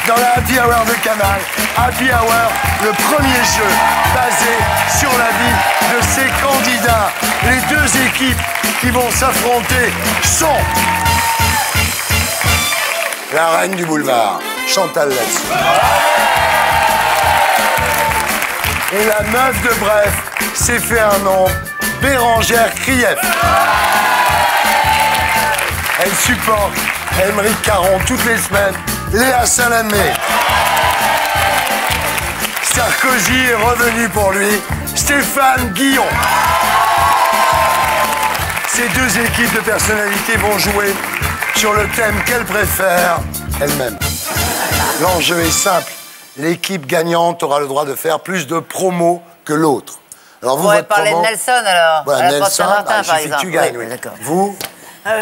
dans la Happy Hour de Canal. Happy Hour, le premier jeu basé sur la vie de ces candidats. Les deux équipes qui vont s'affronter sont la reine du boulevard, Chantal Latsou. Et la meuf de Bref s'est fait un nom, Bérangère Krief. Elle supporte Aymeric Caron toutes les semaines, Léa Salamé. Sarkozy est revenu pour lui, Stéphane Guillon. Ces deux équipes de personnalités vont jouer sur le thème qu'elles préfèrent elles-mêmes. L'enjeu est simple. L'équipe gagnante aura le droit de faire plus de promos que l'autre. Alors vous pourrez parler de Nelson alors. Ouais, Nelson, il suffit que tu gagnes. Oui, oui. Vous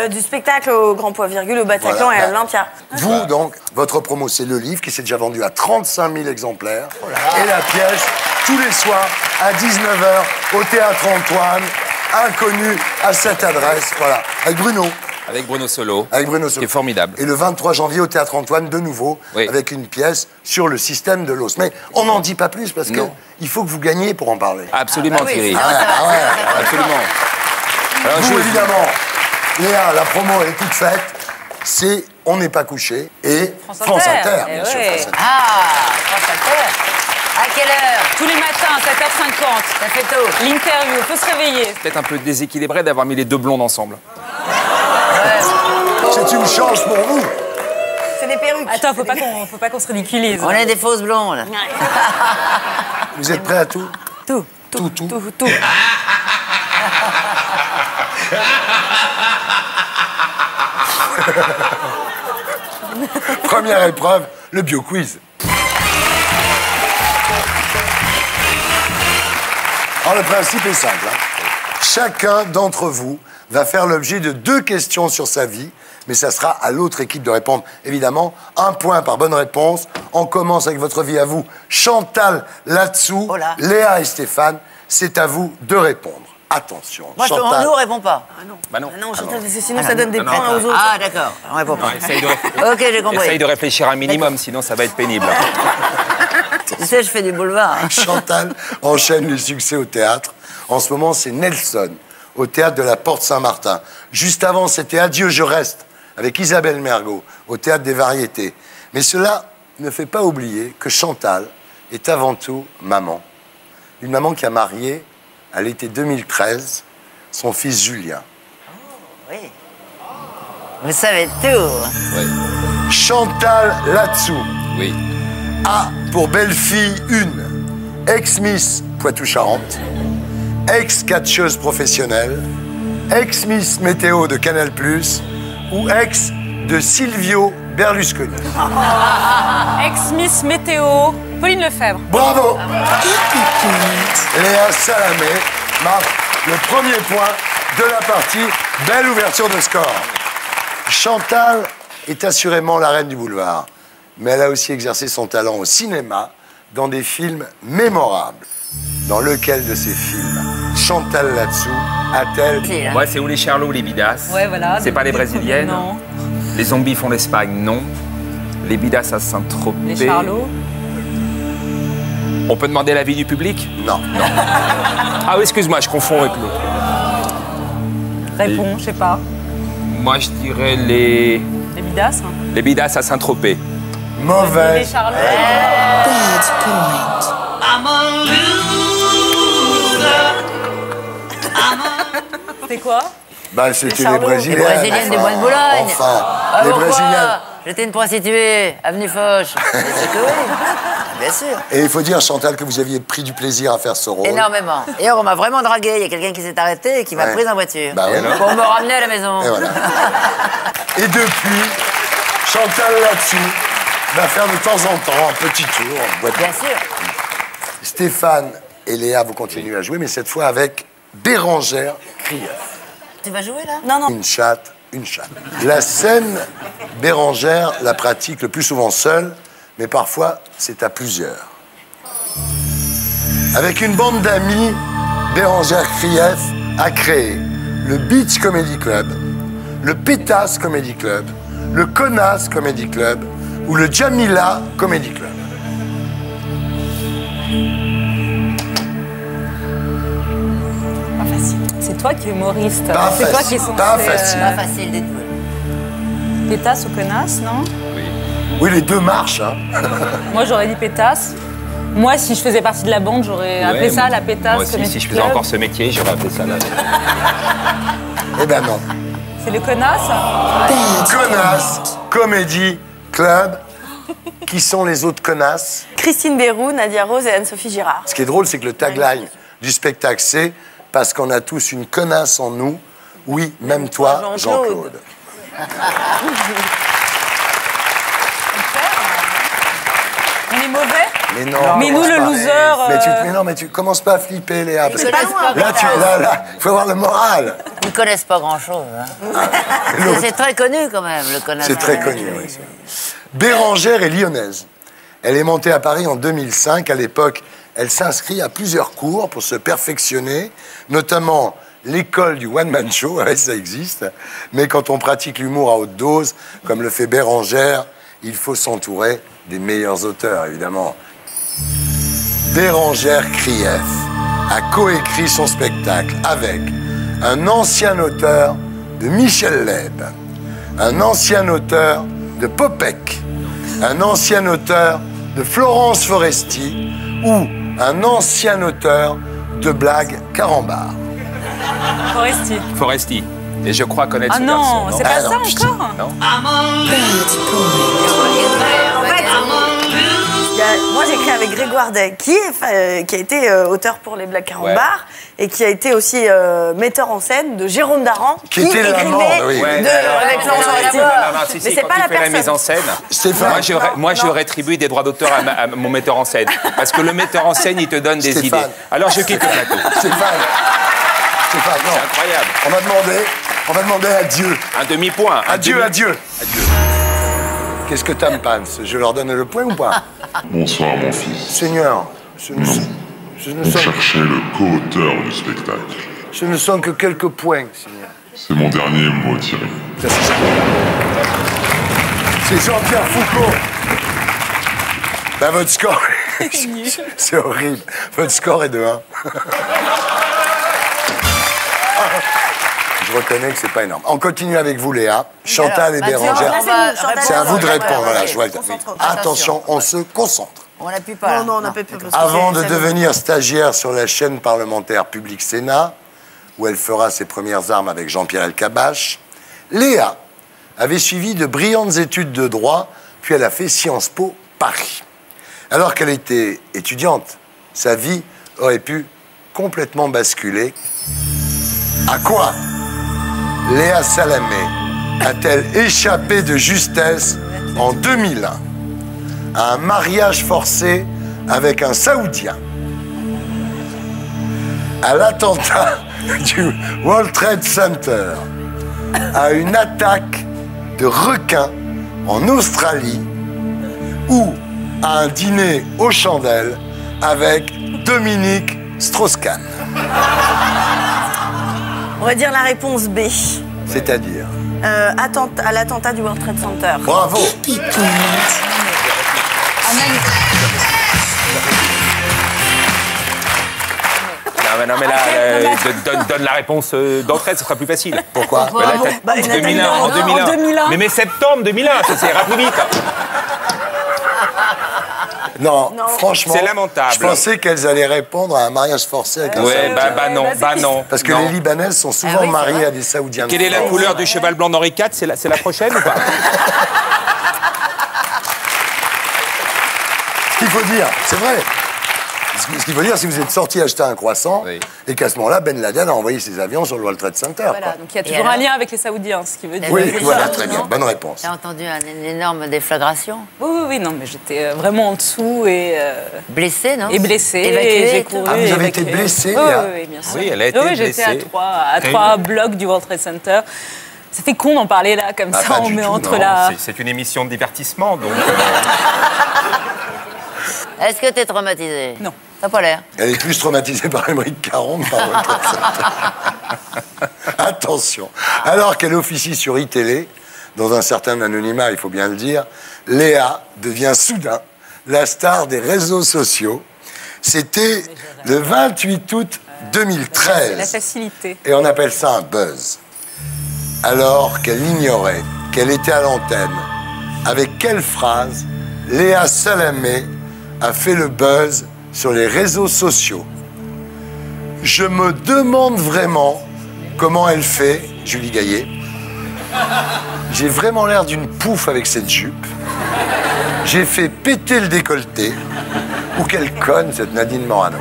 du spectacle au Grand Poids Virgule, au Bataclan et à l'Olympia. Vous, donc, votre promo, c'est le livre qui s'est déjà vendu à 35 000 exemplaires. Et la pièce, tous les soirs, à 19h, au Théâtre Antoine, inconnu à cette adresse, voilà, avec Bruno. Avec Bruno Solo. Avec Bruno Solo. Qui est formidable. Et le 23 janvier au Théâtre Antoine, de nouveau, avec une pièce sur le système de l'os. Mais on n'en dit pas plus parce qu'il faut que vous gagniez pour en parler. Absolument, Thierry. Absolument. Alors, vous, évidemment, Léa, la promo elle est toute faite. C'est On n'est pas couché et France Inter, bien sûr. France Inter. Ah, France Inter. À quelle heure? Tous les matins, 7h50. Ça fait tôt. L'interview, faut se réveiller. Peut-être un peu déséquilibré d'avoir mis les deux blondes ensemble. C'est une chance pour vous. C'est des perruques. Attends, faut pas qu'on se ridiculise. On est des fausses blondes. Vous êtes prêts à tout? Tout. Première épreuve, le bio-quiz. Alors, le principe est simple. Chacun d'entre vous va faire l'objet de 2 questions sur sa vie, mais ça sera à l'autre équipe de répondre. Évidemment, 1 point par bonne réponse. On commence avec votre vie à vous. Chantal Latsou, Léa et Stéphane, c'est à vous de répondre. Attention. Moi, Chantal... nous, on répond pas. Ah non. Bah non. Ah non, Chantal, sinon ça donne des points aux autres. Ah, d'accord. On répond pas. Ok, j'ai compris. Essaye de réfléchir un minimum, sinon ça va être pénible. Tu sais, je fais du boulevard. Chantal enchaîne les succès au théâtre. En ce moment, c'est Nelson, au théâtre de la Porte Saint-Martin. Juste avant, c'était Adieu, je reste, avec Isabelle Mergo, au théâtre des Variétés. Mais cela ne fait pas oublier que Chantal est avant tout maman. Une maman qui a marié, à l'été 2013, son fils Julien. Oh, oui. Vous savez tout. Oui. Chantal Latsou. Oui. A pour belle-fille une, ex-Miss Poitou-Charentes, ex-catcheuse professionnelle, ex-Miss Météo de Canal+, ou ex de Silvio Berlusconi. Ex-Miss Météo, Pauline Lefebvre. Bravo. Léa Salamé marque le premier point de la partie. Belle ouverture de score. Chantal est assurément la reine du boulevard, mais elle a aussi exercé son talent au cinéma dans des films mémorables. Dans lequel de ces films Chantal Latsou a-t-elle... Ouais, c'est ou les Charlots ou les Bidas. Ouais, voilà. C'est pas les Brésiliennes. Non. Les zombies font l'Espagne, non. Les Bidas à Saint-Tropez. Les Charlots. On peut demander l'avis du public? Non. Ah oui, excuse-moi, je confonds avec l'autre. Réponds, je sais pas. Moi, je dirais les... Les Bidas. Les Bidas à Saint-Tropez. Mauvais. Les Charlots. C'est quoi? Bah, c'était les Charlots. Brésiliennes. Les Brésiliennes des Bois de Boulogne. Enfin, Ah, les pourquoi? Brésiliennes. J'étais une prostituée, avenue Foch. C'est que oui. Bien sûr. Et il faut dire, Chantal, que vous aviez pris du plaisir à faire ce rôle. Énormément. Et on m'a vraiment dragué. Il y a quelqu'un qui s'est arrêté et qui m'a prise en voiture. Bah oui. Pour me ramener à la maison. Et voilà. Et depuis, Chantal Latsou va faire de temps en temps un petit tour en boîte. Bien sûr. Stéphane et Léa, vous continuez à jouer, mais cette fois avec Bérangère Krief. Tu vas jouer, là? Non. Une chatte. La scène, Bérangère la pratique le plus souvent seule, mais parfois c'est à plusieurs. Avec une bande d'amis, Bérangère Krief a créé le Beach Comedy Club, le Pétasse Comedy Club, le Connasse Comedy Club, ou le Jamila Comedy Club? Pas facile. C'est toi qui es humoriste. Pas C'est toi facile, qui es censé... pas facile. Pas facile du tout. Pétasse ou connasse, non? Oui, les deux marchent. Hein. Moi, j'aurais dit pétasse. Moi, si je faisais partie de la bande, j'aurais appelé ça la pétasse. Moi aussi, Comedy si je faisais Club. encore ce métier, j'aurais appelé ça la... Eh ben non. C'est le connasse? Connasse, Comedy Club. Qui sont les autres connasses? Christine Bérou, Nadia Rose et Anne-Sophie Girard. Ce qui est drôle, c'est que le tagline du spectacle, c'est « Parce qu'on a tous une connasse en nous, oui, même toi, Jean-Claude. » On est mauvais? Mais non. Mais nous, commence le pas. loser... Mais non, mais tu commences pas à flipper, Léa. Parce que connaissent pas là, il faut avoir le moral. Ils ne connaissent pas grand-chose. Hein. C'est très connu quand même, le connasse. C'est très connu, oui. Bérangère est lyonnaise. Elle est montée à Paris en 2005. À l'époque, elle s'inscrit à plusieurs cours pour se perfectionner, notamment l'école du one-man show, ouais, ça existe. Mais quand on pratique l'humour à haute dose, comme le fait Bérangère, il faut s'entourer des meilleurs auteurs, évidemment. Bérangère Krief a coécrit son spectacle avec un ancien auteur de Michel Leb, un ancien auteur de Popek, un ancien auteur de Florence Foresti ou un ancien auteur de blagues carambar. Foresti. Foresti. Et je crois connaître Ah ce garçon, non, c'est pas Ah ça non, putain. encore? Non. Moi, j'écris avec Grégoire Day, qui a été auteur pour les blagues carambar et qui a été aussi metteur en scène de Jérôme Daran, Qui était l'amant, oui. Ouais, avec Florence Foresti. Si, Mais c'est quand pas il la fait la personne. mise en scène, Stéphane. moi je rétribue des droits d'auteur à mon metteur en scène. Parce que le metteur en scène, il te donne des Stéphane. idées. Alors je quitte le plateau. Stéphane, non. C'est incroyable. On va demander à Dieu. Un demi-point. Adieu. Qu'est-ce que t'aimes, Pans? Je leur donne le point ou pas? Bonsoir mon fils. Seigneur, je ne On sens cherchait le co-auteur du spectacle. Je ne sens que quelques points, Seigneur. C'est mon dernier mot, Thierry. C'est Jean-Pierre Foucault. Ben, votre score, c'est horrible. Votre score est de 1. Je reconnais que c'est pas énorme. On continue avec vous, Léa. Chantal et Bérangère. C'est à vous de répondre. Voilà, je vois. Attention, on se concentre. On n'appuie pas. Non, on n'a pas pu. parce que Avant de c'est- devenir stagiaire sur la chaîne parlementaire Public Sénat, où elle fera ses premières armes avec Jean-Pierre Elkabbach, Léa avait suivi de brillantes études de droit, puis elle a fait Sciences Po Paris. Alors qu'elle était étudiante, sa vie aurait pu complètement basculer. À quoi Léa Salamé a-t-elle échappé de justesse en 2001 à un mariage forcé avec un Saoudien, à l'attentat du World Trade Center, à une attaque de requins en Australie ou à un dîner aux chandelles avec Dominique Strauss-Kahn? On va dire la réponse B. C'est-à-dire? À l'attentat du World Trade Center. Bravo! Non, mais là, donne la réponse d'entrée, ce sera plus facile. Pourquoi? Mais là, Bah, en 2001, en 2001. Mais septembre 2001, ça ira plus vite. Non, franchement, C'est lamentable. je pensais qu'elles allaient répondre à un mariage forcé avec un Ouais, Saoudien. bah non. Parce que Non. les Libanaises sont souvent Ah oui, c'est mariées vrai. à des Saoudiens. Quelle est la couleur du cheval blanc d'Henri IV? C'est la prochaine ou pas? Ce qu'il faut dire, c'est vrai. Ce qu'il faut dire, si vous êtes sorti acheter un croissant, Oui. et qu'à ce moment-là, Ben Laden a envoyé ses avions sur le World Trade Center. Voilà, quoi. donc il y a Et toujours un alors lien avec les Saoudiens, ce qui veut dire... Oui, c'est voilà, ça, très bien. non Bonne réponse. J'ai entendu une énorme déflagration. Oui, non, mais j'étais vraiment en dessous et Blessé, non blessée. Évacuée Et j'ai et tout. couru. Ah, vous avez été évacuée. blessée, Oui, Léa oui, bien sûr. Oui, elle a été Oui, j'étais à blessée. à 3 blocs du World Trade Center. Ça fait con d'en parler là, comme Ah, ça, pas on du met tout, entre non. la... C'est une émission de divertissement, donc... Est-ce que t'es traumatisé? Non. T'as pas l'air. Elle est plus traumatisée par Émeric Caron que par World Trade Center. Attention. Alors qu'elle officie sur iTélé, dans un certain anonymat, il faut bien le dire, Léa devient soudain la star des réseaux sociaux. C'était le 28 août La 2013. facilité. Et on appelle ça un buzz. Alors qu'elle ignorait qu'elle était à l'antenne, avec quelle phrase Léa Salamé a fait le buzz sur les réseaux sociaux? Je me demande vraiment comment elle fait, Julie Gaillet. J'ai vraiment l'air d'une pouffe avec cette jupe. J'ai fait péter le décolleté. Ou quelle conne, cette Nadine Morano.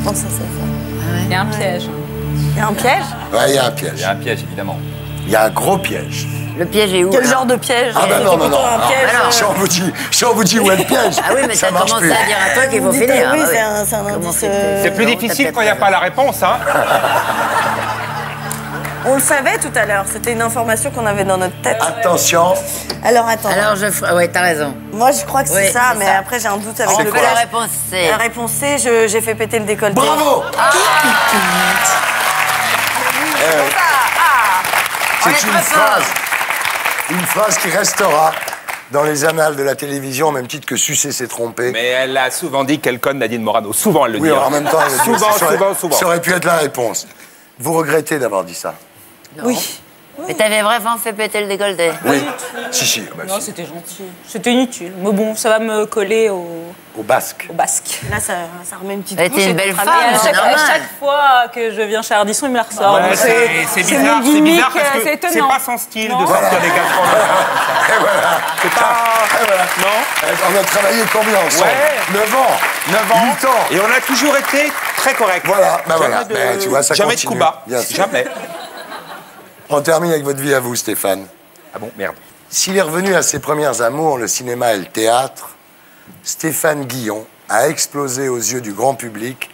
Comment ça s'est fait? Il y a un piège. Il y a un piège? Ouais, il y a un Il piège. y a un piège, évidemment. Il y a un gros piège. Le piège est où? Quel alors genre de piège? Ah ben non, non, non. Un piège, alors. Si on vous dit où est le piège, Ah oui, mais ça t'as marche commencé plus. à dire à toi qu'il faut Dites, finir. oui, Ah ouais. c'est un Comment indice. fait-il C'est plus Non, difficile t'as quand il n'y a peut-être pas la réponse, hein. On le savait tout à l'heure, c'était une information qu'on avait dans notre tête. Attention, Alors attends, Alors je ferai. Ouais, t'as raison. moi je crois que c'est Oui, ça, c'est mais ça. après j'ai un doute avec C'est le quoi La piège. réponse c'est. La réponse c'est j'ai fait péter le décolleté. bravo. On est C'est très fort. une phrase qui restera dans les annales de la télévision, au même titre que Sucé s'est trompé. Mais elle a souvent dit qu'elle conne Nadine Morano. Souvent, elle le Oui, dit. alors en hein. même temps, elle a dit, Souvent, ça aurait- souvent. Ça aurait pu être la réponse. Vous regrettez d'avoir dit ça? Oui. Mais t'avais vraiment fait péter le décolleté. Oui. Si, bah Non, si. c'était gentil. C'était inutile. Mais bon, ça va me coller Au basque. au basque. Là ça remet une petite Elle couche. était et une belle notre femme, ami, à c'est chaque, normal. à chaque fois que je viens chez Ardisson, il me la ressort. Ouais, Donc c'est mon bizarre, c'est gimmick, bizarre parce que c'est c'est étonnant. pas son style Non. de sortir des casseroles. Et voilà. C'est pas... Et voilà. Non. On a travaillé combien ensemble? Ouais. 9 ans. 9 ans. 8 ans. Et on a toujours été très corrects. Voilà, bah Jamais voilà. de- Ben, tu vois, ça jamais continue. de coup bas. Bien sûr. Jamais. On termine avec votre vie à vous, Stéphane. Ah bon, merde. S'il est revenu à ses premières amours, le cinéma et le théâtre, Stéphane Guillon a explosé aux yeux du grand public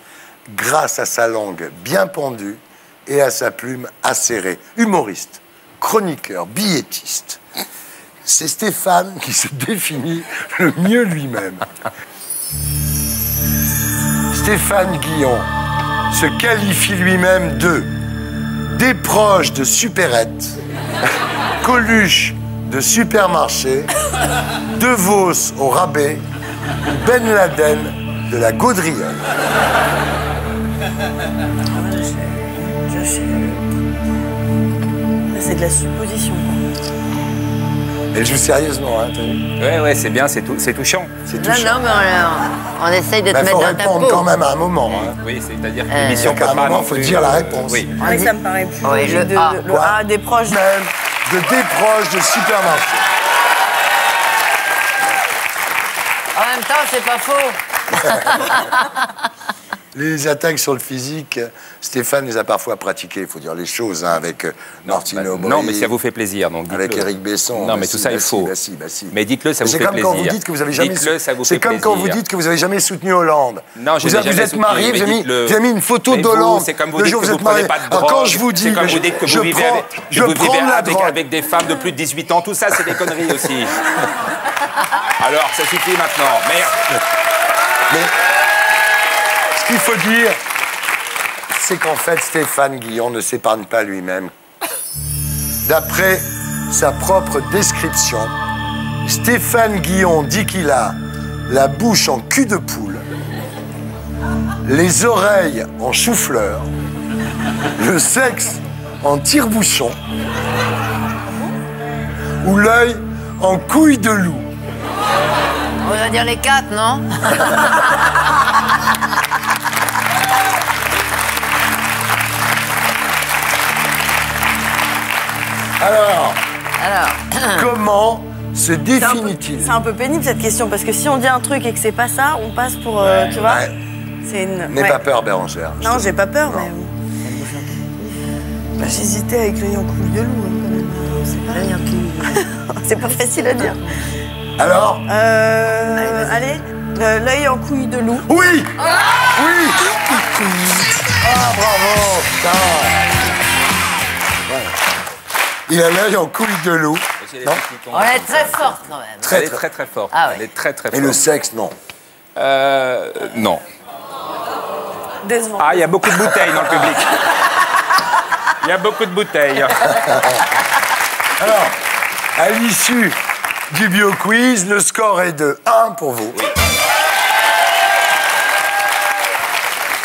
grâce à sa langue bien pendue et à sa plume acérée. Humoriste, chroniqueur, billetiste. C'est Stéphane qui se définit le mieux lui-même. Stéphane Guillon se qualifie lui-même de déproche de supérette, Coluche de supermarché, De Vos au rabais, Ben Laden de la gaudriole. C'est de la supposition. Elle joue sérieusement, hein, t'as vu? Ouais, c'est bien, c'est touchant. C'est Non, touchant. non, mais on essaye de te Il faut mettre dans ta répondre peau. quand même à un moment. Hein. Oui, c'est-à-dire que Il y l'émission a peut qu'à un pas moment, non il faut plus, dire la réponse. Oui. Oui, ça me paraît plus Oui, logique le de, A. le Quoi A des proches. Même de déproche de supermarché. En même temps, c'est pas faux. Les attaques sur le physique, Stéphane les a parfois pratiquées, il faut dire les choses, hein, avec Martine Aubry. Non, mais ça vous fait plaisir, donc dites-le. Avec Éric Besson. Non, Bah mais si, tout ça bah est si, faux. bah si, bah si. Mais dites-le, ça vous C'est fait comme plaisir. quand vous dites que vous avez jamais. Dites-le, ça vous C'est fait comme plaisir. quand vous dites que vous avez jamais soutenu Hollande. Non, je vous, l'ai vous jamais êtes soutenu, marié, mais vous avez dites-le. mis une photo Mais vous, d'Hollande. c'est comme vous le dites jour que où vous vous êtes marié. prenez pas de Alors, quand drogue. je vous dis, C'est comme je- vous dites que je vous vivez prends- avec, je vous vivez prends de la drogue. avec des femmes de plus de 18 ans. Tout ça, c'est des conneries aussi. Alors, ça suffit maintenant. Merde. Mais ce qu'il faut dire, c'est qu'en fait, Stéphane Guillon ne s'épargne pas lui-même. D'après sa propre description, Stéphane Guillon dit qu'il a la bouche en cul de poule, les oreilles en chou-fleur, le sexe en tire-bouchon ou l'œil en couille de loup. On va dire les 4, non? Alors, Alors, comment se définit-il? C'est un peu pénible cette question parce que si on dit un truc et que c'est pas ça, on passe pour. Tu vois Ouais. C'est une. N'aie ouais. pas peur, Bérangère. Non, j'ai pas peur, Non. mais. Bah, j'hésitais avec l'œil en couille de loup, hein, quand même. C'est pas facile à dire. Alors? Allez, l'œil en couille de loup. Oui! Oui! Ah, bravo! Putain. Ouais. Il a l'œil en couille de loup. Non? on est très forte quand même. Très, Elle est très. très très forte. Ah ouais. Elle est très très Et forte. le sexe, non. Non. Décevant. Ah, il y a beaucoup de bouteilles dans le public. Il y a beaucoup de bouteilles. Alors, à l'issue du bio-quiz, le score est de 1 pour vous.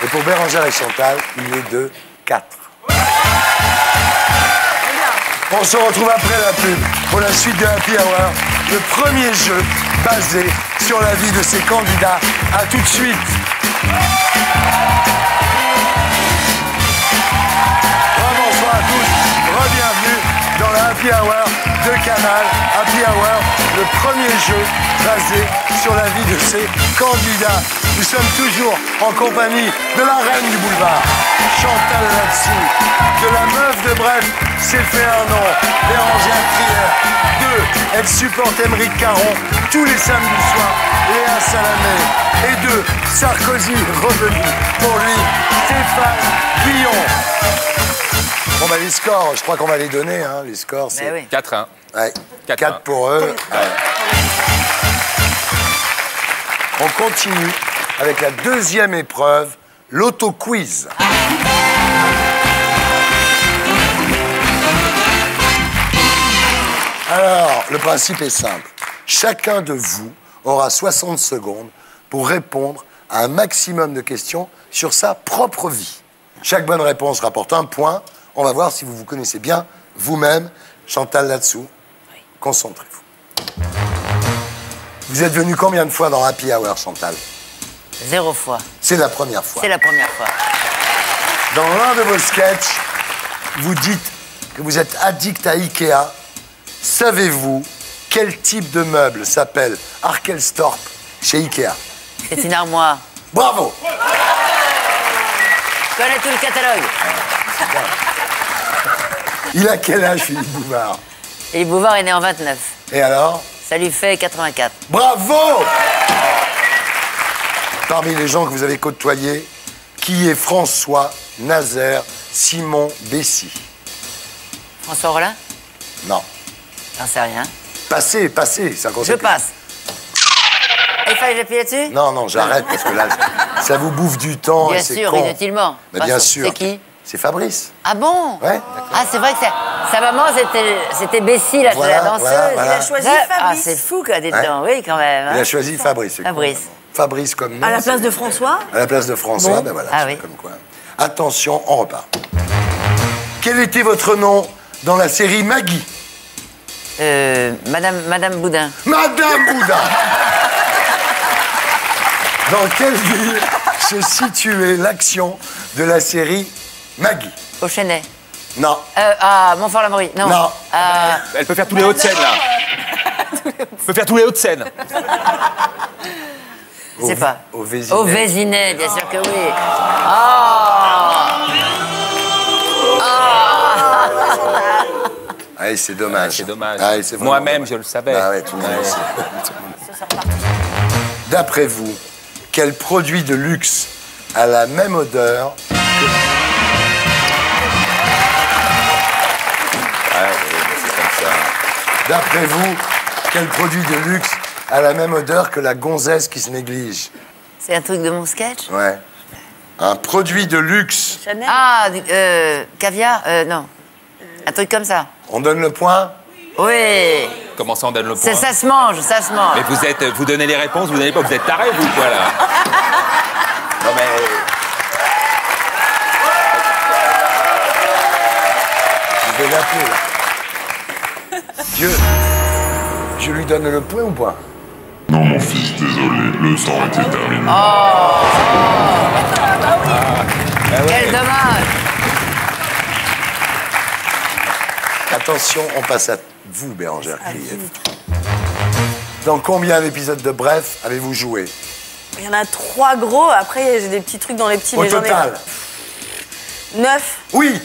Et pour Bérangère et Chantal, il est de 4. On se retrouve après la pub pour la suite de Happy Hour, le premier jeu basé sur la vie de ces candidats. À tout de suite. Bonsoir à tous, re-bienvenue dans la Happy Hour de Canal. Happy Hour, le premier jeu basé sur la vie de ces candidats. Nous sommes toujours en compagnie de la reine du boulevard, Chantal là-dessous, de la meuf de Bref, c'est fait un nom, Bérangère Krief. 2, elle supporte Émeric Caron tous les samedis soirs, Léa Salamé. Et 2, Sarkozy revenu pour lui, Stéphane Guillon. Bon bah les scores, je crois qu'on va les donner, hein, les scores. C'est... Mais oui. 4-1. Ouais, 4-1. 4 pour eux. Ouais. On continue avec la deuxième épreuve, l'auto-quiz. Alors, le principe est simple. Chacun de vous aura 60 secondes pour répondre à un maximum de questions sur sa propre vie. Chaque bonne réponse rapporte un point. On va voir si vous vous connaissez bien vous-même. Chantal là-dessous, concentrez-vous. Vous êtes venu combien de fois dans Happy Hour, Chantal? 0 fois. C'est la première fois. C'est la première fois. Dans l'un de vos sketchs, vous dites que vous êtes addict à Ikea. Savez-vous quel type de meuble s'appelle Arkelstorp chez Ikea? C'est une armoire. Bravo! Je connais tout le catalogue. Il a quel âge, Philippe Bouvard? Et Bouvard est né en 29. Et alors? Ça lui fait 84. Bravo! Parmi les gens que vous avez côtoyés, qui est François Nazaire Simon Bessy? François Rollin? Non. J'en sais rien. Passez, ça Je concerne. passe. Il fallait que j'appuie là-dessus? Non, non, j'arrête parce que là, ça vous bouffe du temps. Bien et c'est sûr, con. inutilement. Mais bien sûr. C'est qui? C'est Fabrice. Ah bon? Ouais. Ah, c'est vrai que sa maman, c'était Bessie, la Voilà, danseuse. voilà. Il a choisi Ah, Fabrice. c'est fou, quoi, dites-donc. Oui, quand même. Il hein. a choisi Fabrice. c'est Fabrice. con. Fabrice comme nom. À la place de François. À la place de François, Bon. ben voilà, Ah c'est oui. comme quoi. Attention, on repart. Quel était votre nom dans la série Maggie? Madame Boudin. Madame Boudin. Dans quelle ville se situait l'action de la série Maggie? Au Chenet. Non. À Montfort-l'Amaury. Non. Non. Elle peut faire tous les Hauts-de-Seine, là. Elle peut faire tous les Hauts-de-Seine. Je sais pas. Au Vésinet. Au Vésinet, bien sûr que oui. Ah, c'est dommage. C'est dommage. Ah, c'est vraiment Moi-même, dommage. je le savais. Ah ouais, tout le monde le sait. D'après vous, quel produit de luxe a la même odeur que... C'est comme ça. D'après vous, quel produit de luxe a la même odeur que la gonzesse qui se néglige? C'est un truc de mon sketch? Ouais. Un produit de luxe. Chanel. Ah, caviar? Non. Un truc comme ça. On donne le point? Oui. Comment ça, on donne le point? Ça se mange, ça se mange. Mais vous donnez les réponses, vous donnez pas, vous êtes tarés, vous, quoi, là? Non, mais... Je vais l'appeler, là. Dieu, je lui donne le point ou pas? Non, mon fils, désolé, le sang était terminé. Quel dommage. Attention, on passe à vous, Bérangère Krief. Dans combien d'épisodes de Bref avez-vous joué? Il y en a 3 gros. Après, j'ai des petits trucs dans les petits. Au mais j'en ai total? 9. Oui.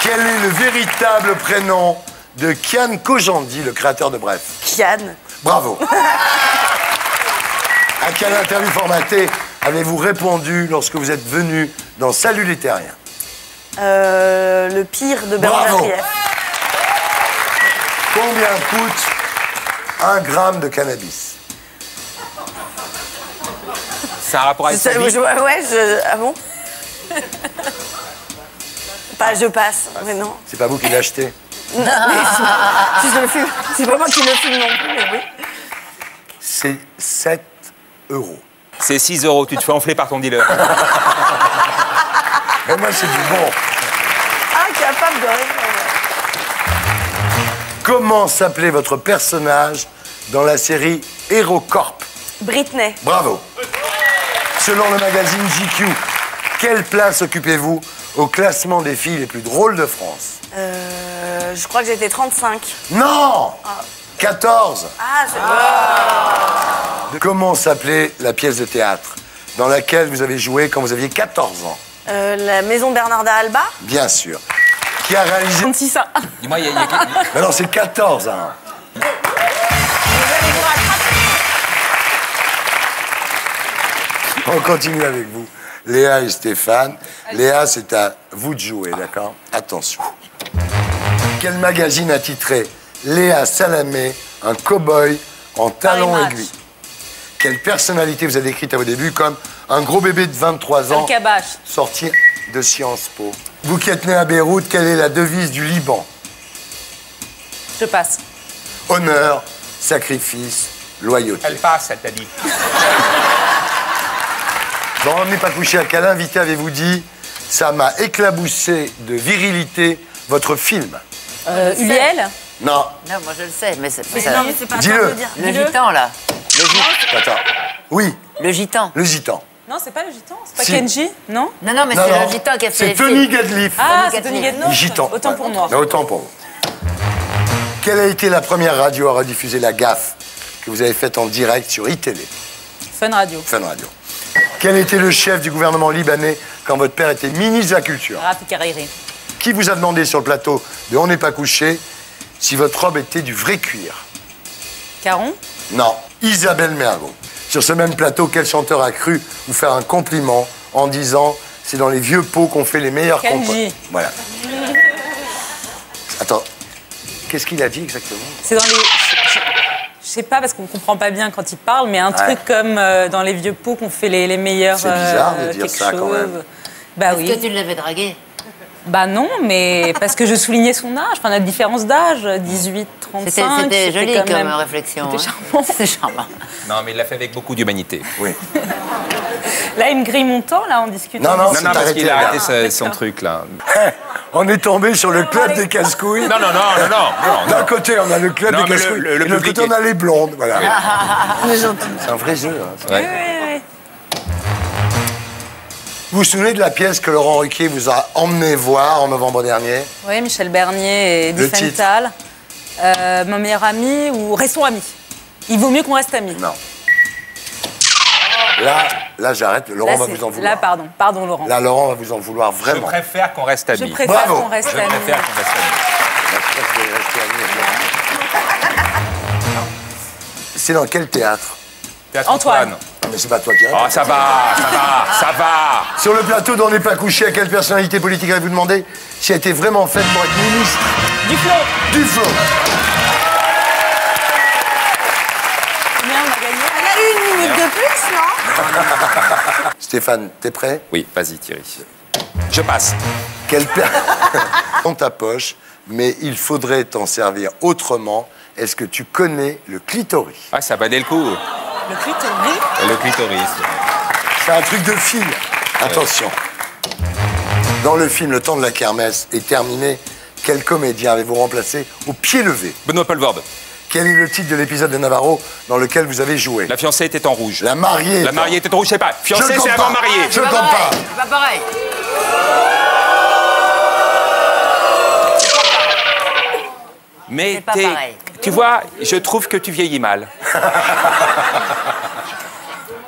Quel est le véritable prénom de Kian Kojandi, le créateur de Bref? Kian. Bravo. À quelle interview formatée avez-vous répondu lorsque vous êtes venu dans Salut les Terriens? Le pire de Bérangère Bravo. Krief. Combien coûte 1 gramme de cannabis? C'est un rapport avec sa vie? Ah bon? Je passe, mais non. C'est pas vous qui l'achetez? Si je le fume. C'est pas moi qui le fume non plus, mais oui. C'est 7 €. C'est 6 €, tu te fais enfler par ton dealer. Mais moi, c'est du bon. Incapable de répondre. Comment s'appelait votre personnage dans la série HeroCorp? Britney. Bravo. Selon le magazine GQ, quelle place occupez-vous au classement des filles les plus drôles de France? Je crois que j'étais 35. Non 14. Ah, c'est Comment s'appelait la pièce de théâtre dans laquelle vous avez joué quand vous aviez 14 ans? La maison Bernarda Alba. Bien sûr. Qui a réalisé... 36 ans. Dis-moi, il y a... Mais non, c'est 14, hein. On continue avec vous. Léa et Stéphane. Léa, c'est à vous de jouer, d'accord? Attention. Quel magazine a titré Léa Salamé, un cow-boy en talons Paris Match. aiguilles? Quelle personnalité vous avez décrite à vos débuts comme un gros bébé de 23 ans Al-Kabash. sorti de Sciences Po? Vous qui êtes né à Beyrouth, quelle est la devise du Liban? Je passe. Honneur, sacrifice, loyauté. Elle passe, elle t'a dit. Bon, on n'est pas couché à quel invité avez-vous dit ça m'a éclaboussé de virilité votre film? Uliel. Non, Non, moi je le sais, mais c'est Non, mais c'est pas Dis-le. à toi de dire. le gitan, là. attends. Oui, Le gitan. le gitan. Non, c'est pas le gitan. C'est pas Si. Kenji, non? Non, non, mais Non, c'est non, le gitan qui a fait c'est Tony Gadliff. Ah, c'est Gatliff. Tony Gatliff. Le gitan. Autant pour moi. Non, autant pour vous. Quelle a été la première radio à rediffuser la gaffe que vous avez faite en direct sur iTélé? Fun Radio. Fun Radio. Quel était le chef du gouvernement libanais quand votre père était ministre de la Culture? Rafi Kariri. Qui vous a demandé sur le plateau de On n'est pas couché si votre robe était du vrai cuir? Caron. Non, Isabelle Mergo. Sur ce même plateau, quel chanteur a cru vous faire un compliment en disant « c'est dans les vieux pots qu'on fait les meilleurs Kenji. compotes ». Voilà. Attends, qu'est-ce qu'il a dit exactement? C'est dans les. Je sais pas parce qu'on comprend pas bien quand il parle, mais un truc comme dans les vieux pots qu'on fait les meilleurs. C'est bizarre de dire quelque ça, quand même. chose. Bah Est-ce oui. que tu l'avais dragué? Bah non, mais parce que je soulignais son âge, enfin notre différence d'âge, 18, 35. C'était joli quand comme même- réflexion. C'était hein. charmant. C'était charmant. Non, mais il l'a fait avec beaucoup d'humanité. Oui. Là, il me grille mon temps, là, on discute. Non, non, Non, c'est non, parce arrêté, qu'il a là. arrêté son truc, là. On est tombé sur le club des casse-couilles. Non, non, non, non, non, non. D'un côté, on a le club Non, des mais casse-couilles. le Et de l'autre public côté, on a les blondes. Voilà. Ah, C'est un vrai jeu. Hein. Ouais. Oui, oui, oui. Vous vous souvenez de la pièce que Laurent Ruquier vous a emmené voir en novembre dernier? Oui, Michel Bernier et Le Eddie titre. Fental. Mon meilleur ami ou Restons amis. Il vaut mieux qu'on reste amis. Non. Là, j'arrête. Laurent Là, va c'est- vous en vouloir. Là, pardon, Laurent. Là, Laurent va vous en vouloir Je vraiment. préfère qu'on reste Je amis. préfère Bravo. qu'on reste Je amis. préfère qu'on reste amis. C'est dans quel théâtre? Théâtre Antoine. Non, mais c'est pas toi qui Oh, ça va, ça va, ça va. Sur le plateau d'On n'est pas couché, à quelle personnalité politique avez-vous demandé si elle était vraiment faite pour être ministre? Duflo. Duflo. Combien on a gagné? Elle a eu une minute de plus, non? Stéphane, t'es prêt? Oui, vas-y, Thierry. Je passe. Quelle per... dans ta poche, mais il faudrait t'en servir autrement. Est-ce que tu connais le clitoris? Ah, ça valait le coup. Le clitoris. Le clitoris. C'est un truc de fille. Attention. Dans le film Le temps de la kermesse est terminé, quel comédien avez-vous remplacé au pied levé? Benoît Poelvoorde. Quel est le titre de l'épisode de Navarro dans lequel vous avez joué? La fiancée était en rouge. La mariée. La mariée était en rouge, je sais pas. Je Fiancée, le c'est compte avant pas. mariée. Je le compte pas. C'est pas pareil. Mais C'est pas t'es- pareil. tu vois, je trouve que tu vieillis mal.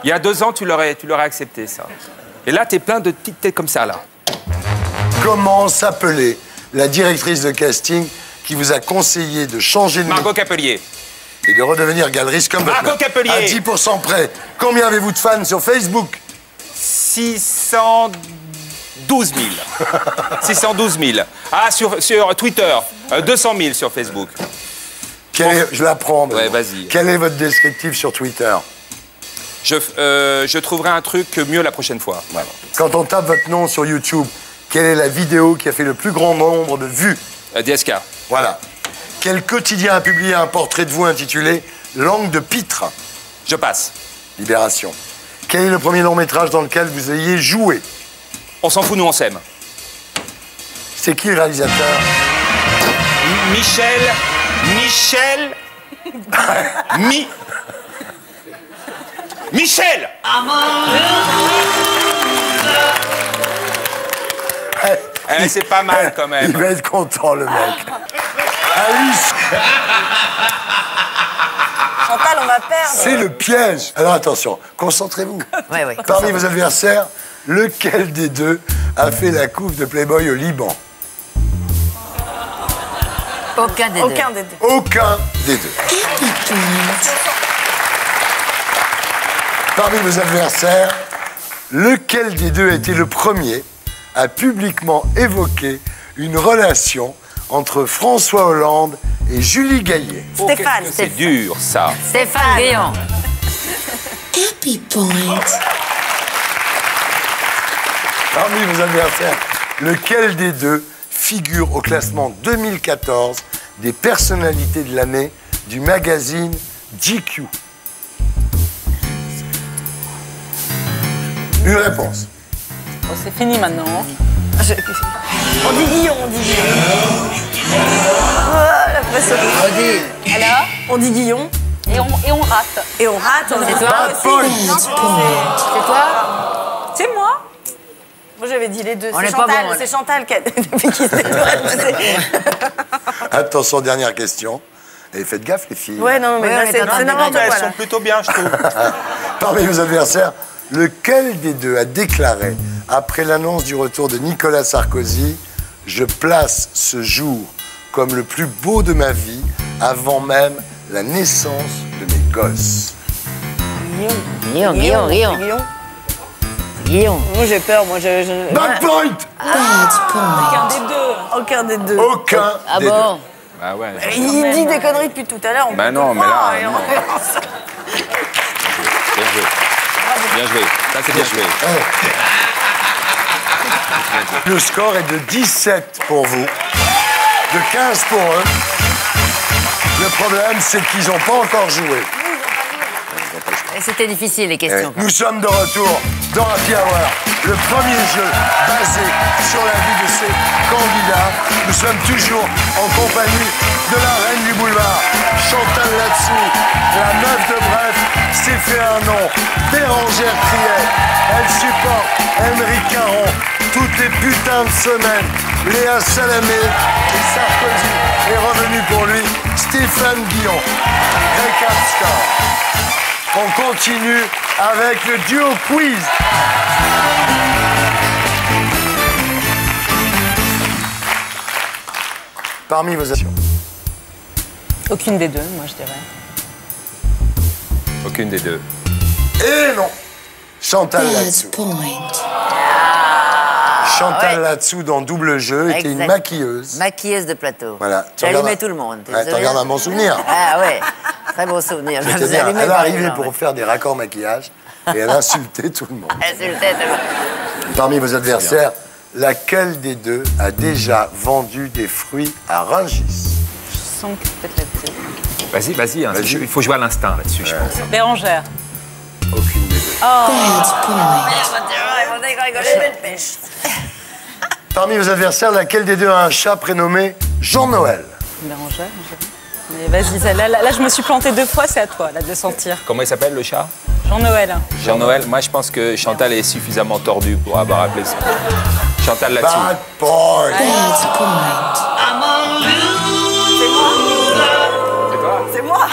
Il y a 2 ans, tu l'aurais accepté, ça. Et là, t'es plein de petites têtes comme ça, là. Comment s'appelait la directrice de casting qui vous a conseillé de changer de Margot Capelier. et de redevenir galeriste comme votre Margot mère? Capelier. À 10% près. Combien avez-vous de fans sur Facebook? 612 000. 612 000. Ah, sur Twitter, 200 000 sur Facebook. Je l'apprends. Ouais, vas-y. Quel est votre descriptif sur Twitter? Je trouverai un truc mieux la prochaine fois. Voilà. Quand on tape votre nom sur YouTube, quelle est la vidéo qui a fait le plus grand nombre de vues? DSK. Voilà. Quel quotidien a publié un portrait de vous intitulé Langue de pitre? Je passe. Libération. Quel est le premier long métrage dans lequel vous ayez joué? On s'en fout, nous on s'aime. C'est qui le réalisateur? Michel. C'est pas mal quand même. Il va être content, le mec. Alice, Chantal, on va perdre. c'est le piège. Alors attention, concentrez-vous. Ouais, ouais. Parmi vos adversaires, lequel des deux a fait la coupe de Playboy au Liban? Aucun des deux. Aucun des deux. Aucun des deux. Parmi vos adversaires, lequel des deux a été le premier à publiquement évoquer une relation entre François Hollande et Julie Gaillet? Stéphane. C'est dur, ça. Stéphane Guillon. Happy Point. Parmi vos adversaires, lequel des deux figure au classement 2014 des personnalités de l'année du magazine GQ? Une réponse. Bon, c'est fini maintenant. On dit Guillon, on dit Guillon. Ah, la pression. Odile. Alors On dit Guillon. et on rate. Et on rate. On C'est dit toi pas Bad aussi. point. C'est toi? C'est moi. Moi, j'avais dit les deux. On C'est est pas Chantal, bon, là. c'est Chantal qui a... depuis qui s'est Attention, dernière question. Et faites gaffe, les filles. Ouais, non, mais Ouais, là, on est c'est en train de n'importe dégrader. quoi. Elles sont là. plutôt bien, je trouve. Parmi vos adversaires, lequel des deux a déclaré, après l'annonce du retour de Nicolas Sarkozy, « Je place ce jour comme le plus beau de ma vie avant même la naissance de mes gosses Guillon, Guillon, Guillon. Guillon. Guillon. Moi, j'ai peur. Moi, je... Bad point. Bad point. Aucun des deux. Aucun des deux. Aucun Ah des bon? Bah ouais. Il dit des conneries depuis tout à l'heure. on Bah peut non, mais là, comprendre, et non. on- Bien joué. Bien joué. Ça, c'est bien joué. deux. Le score est de 17 pour vous, de 15 pour eux. Le problème, c'est qu'ils n'ont pas encore joué. Et c'était difficile, les questions. Nous sommes de retour dans Happy Hour, le premier jeu basé sur la vie de ces candidats. Nous sommes toujours en compagnie de la reine du boulevard, Chantal Latsou, la meuf de Bref, s'est fait un nom, Bérangère Krief, elle supporte Henri Caron, toutes les putains de semaines, Léa Salamé et Sarkozy est revenu pour lui, Stéphane Guillon. Récap score. On continue avec le duo quiz. Parmi vos actions. Aucune des deux, moi je dirais. Aucune des deux. Et non. Chantal Bad Latsou. point. Chantal ouais. Latsou dans Double Jeu était une Exact. maquilleuse. Maquilleuse de plateau. Voilà. Tu J'allumais regardes- tout le monde. tu te Ouais, tu souviens? regardes un bon souvenir. Ah ouais, très bon souvenir. Je Je la te faisais dis, allumer elle est par les arrivée gens, pour ouais. faire des raccords maquillage et elle insultait tout le monde. Insultait tout le monde. Parmi vos adversaires, laquelle des deux a déjà vendu des fruits à Rungis? Je sens que peut-être là-dessus. Vas-y, vas-y. Hein, Vas-y. il faut jouer à l'instinct là-dessus, je pense. Bérangère. Aucune des deux. Bad point. Parmi vos adversaires, laquelle des deux a un chat prénommé Jean-Noël? Bérangère, je dirais. Mais vas-y, là, je me suis plantée 2 fois, c'est à toi là, de sentir. Comment il s'appelle, le chat? Jean-Noël. Jean-Noël. Moi, je pense que Chantal est suffisamment tordue pour avoir appelé ça. Chantal Latsou. Bad point. Bad point. C'est moi.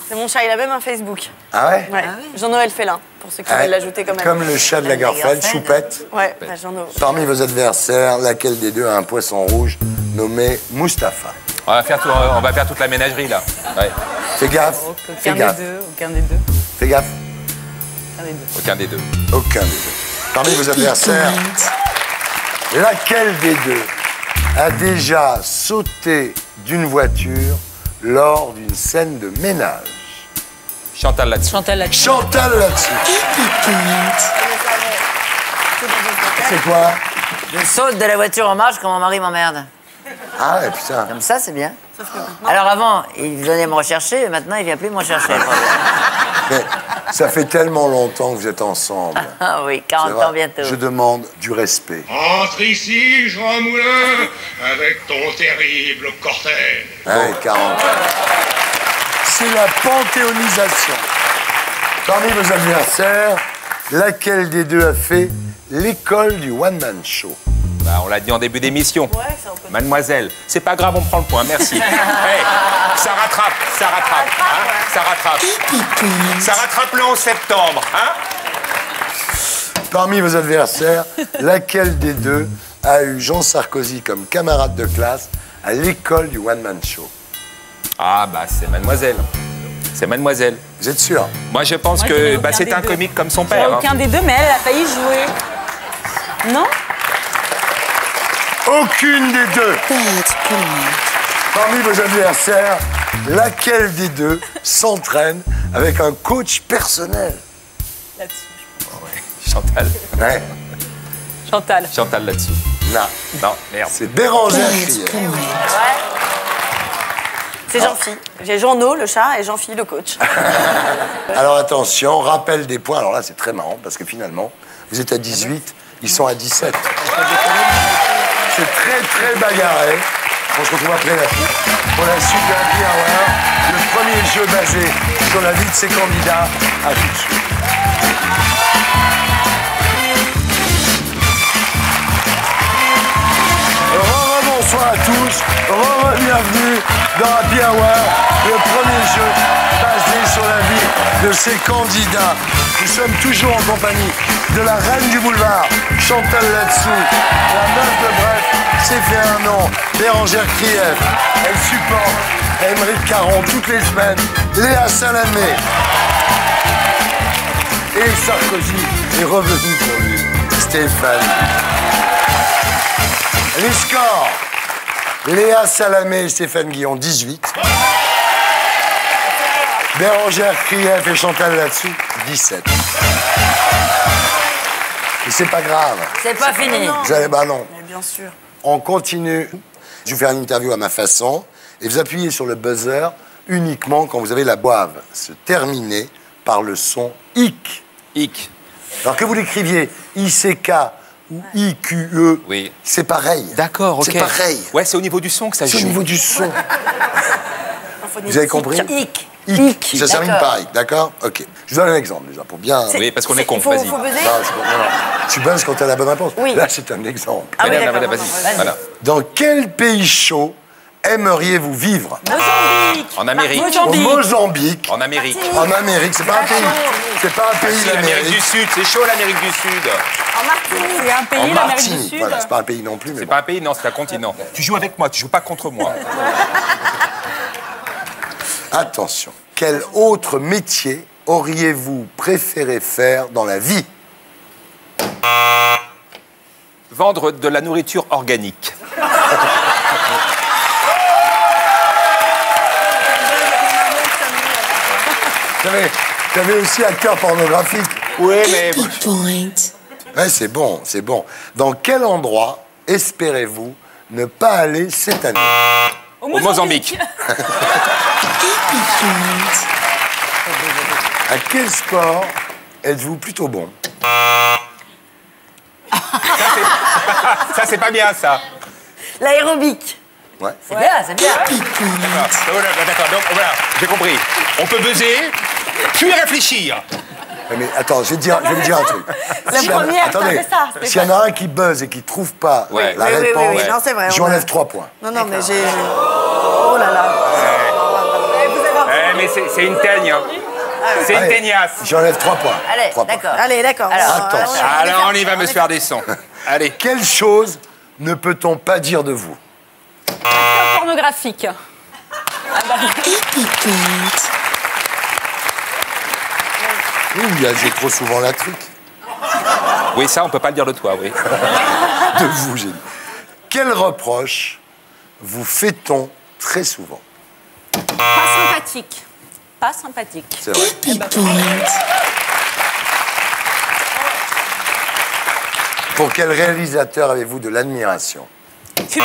C'est mon chat, il a même un Facebook. Ah ouais? Ouais. Jean-Noël Félin, pour ceux qui Ouais. veulent l'ajouter quand même. Comme le chat de Lagerfeld, Choupette. Ouais, bah, Jean-Noël. Parmi vos adversaires, laquelle des deux a un poisson rouge nommé Mustapha? On va faire toute la ménagerie, là. Ouais. Fais gaffe, fais Aucun gaffe, des deux, aucun des deux. fais gaffe. Aucun des deux. Aucun des deux. Aucun des deux. Parmi vos adversaires, laquelle des deux a déjà sauté d'une voiture lors d'une scène de ménage? Chantal là-dessus. Chantal là-dessus. Chantal là-dessus. Happy point. C'est quoi? Je saute de la voiture en marche quand mon mari m'emmerde. Ah ouais, putain. Comme ça, c'est bien. Alors avant, il venait me rechercher, maintenant, il vient plus me rechercher. Mais ça fait tellement longtemps que vous êtes ensemble. Ah oui, C'est 40 vrai. ans bientôt. Je demande du respect. Entre ici, Jean Moulin, avec ton terrible cortège. Ouais, 40 ans. C'est la panthéonisation. Parmi vos adversaires, laquelle des deux a fait l'école du one-man show? Bah, on l'a dit en début d'émission. Mademoiselle, c'est pas grave, on prend le point, merci. Hey, ça rattrape, ça rattrape, hein, ça rattrape. Happy point. Ça rattrape le 11 septembre, hein. Parmi vos adversaires, laquelle des deux a eu Jean Sarkozy comme camarade de classe à l'école du one-man show? Ah bah c'est Mademoiselle. C'est Mademoiselle. Vous êtes sûr? Moi je pense Moi, je que dirais bah, aucun c'est des un deux. comique comme son Je dirais père. hein. aucun des deux, mais elle a failli jouer. Non? Aucune des deux. Bad point. Parmi vos adversaires, laquelle des deux s'entraîne avec un coach personnel? Là-dessus. Chantal. Ouais. Chantal. Chantal là-dessus. Non, Non, merde. c'est Bérangère Bad Krief. point. C'est Jean-Phi. J'ai Jean-No, le chat, et Jean-Phi, le coach. Alors attention, rappel des points. Alors là, c'est très marrant parce que finalement, vous êtes à 18, ils sont à 17. C'est très, très bagarré. On se retrouve après la suite. Pour la suite de Happy Hour, le premier jeu basé sur la vie de ses candidats. À tout de suite. Bonsoir à tous, bienvenue dans Happy Hour, le premier jeu basé sur la vie de ses candidats. Nous sommes toujours en compagnie de la reine du boulevard, Chantal là-dessous, la meuf de Bref, s'est fait un nom, Bérangère Krief. Elle supporte Aymeric Caron toutes les semaines, Léa Salamé. Et Sarkozy est revenu pour lui, Stéphane. Les scores. Léa Salamé et Stéphane Guillon, 18. Bérangère Krief et Chantal là-dessous, 17. Et c'est pas grave. C'est pas fini. Vous allez, bah non. Mais bien sûr. On continue. Je vais vous faire une interview à ma façon. Et vous appuyez sur le buzzer uniquement quand vous avez la boîve se terminer par le son IC. Hic. Alors que vous l'écriviez ICK ou IQE, Oui. c'est pareil. D'accord, ok. C'est pareil. Ouais, c'est au niveau du son que ça C'est joue. au niveau du son. Vous avez compris? Hic. IC. Ça termine D'accord. pareil, d'accord? Ok. Je vous donne un exemple déjà pour bien. Oui, parce qu'on est con, Faut vas-y. buzzer. Non, c'est bon, non, non. Tu buzzes quand tu as la bonne réponse. Oui. Là, c'est un exemple. Ah oui, Madame, d'accord. madame, vas-y. Voilà. Dans quel pays chaud aimeriez-vous vivre? Mozambique. En Amérique. Au Mozambique. En Amérique. En Amérique, c'est pas un pays. C'est pas un pays, C'est l'Amérique du l'Amérique. Sud, c'est chaud l'Amérique du Sud. C'est un En pays, l'Amérique du Martinique. Sud. Voilà, c'est pas un pays non plus, mais C'est bon. pas un pays, non, c'est un continent. Tu joues avec moi, tu joues pas contre moi. Attention. Quel autre métier auriez-vous préféré faire dans la vie? Vendre de la nourriture organique. Tu avais aussi acteur pornographique. Oui, mais... Happy point. Ouais, c'est bon, c'est bon. Dans quel endroit espérez-vous ne pas aller cette année? Au Mozambique. Happy point. À quel sport êtes-vous plutôt bon? Ça, c'est pas bien, ça. L'aérobic. Ouais. C'est bien, c'est bien. Happy point. Voilà, d'accord, donc voilà, j'ai compris. On peut buzzer, puis réfléchir. Ouais, mais attends, je vais te dire un truc. La S'il y en a- première, attendez, t'as fait ça, Stéphane. s'il y en a un qui buzz et qui trouve pas Ouais. la Oui, oui, oui, réponse, oui, non, c'est vrai, je on a- enlève 3 points. Non, mais j'ai... Oh là là. Mais c'est une teigne. Hein. C'est une Allez, teignasse. J'enlève 3 points. Allez, 3 points. d'accord. Allez, d'accord. Alors, attention. Alors on y va, monsieur Ardesson. Allez. Quelle chose ne peut-on pas dire de vous? Acteur pornographique. Happy point. Oui, j'ai trop souvent la truc. Oui, ça, on peut pas le dire de toi, oui. De vous, j'ai dit. Quel reproche vous fait-on très souvent? Pas sympathique. pas sympathique. C'est vrai. Happy point. Pour quel réalisateur avez-vous de l'admiration? Kubrick.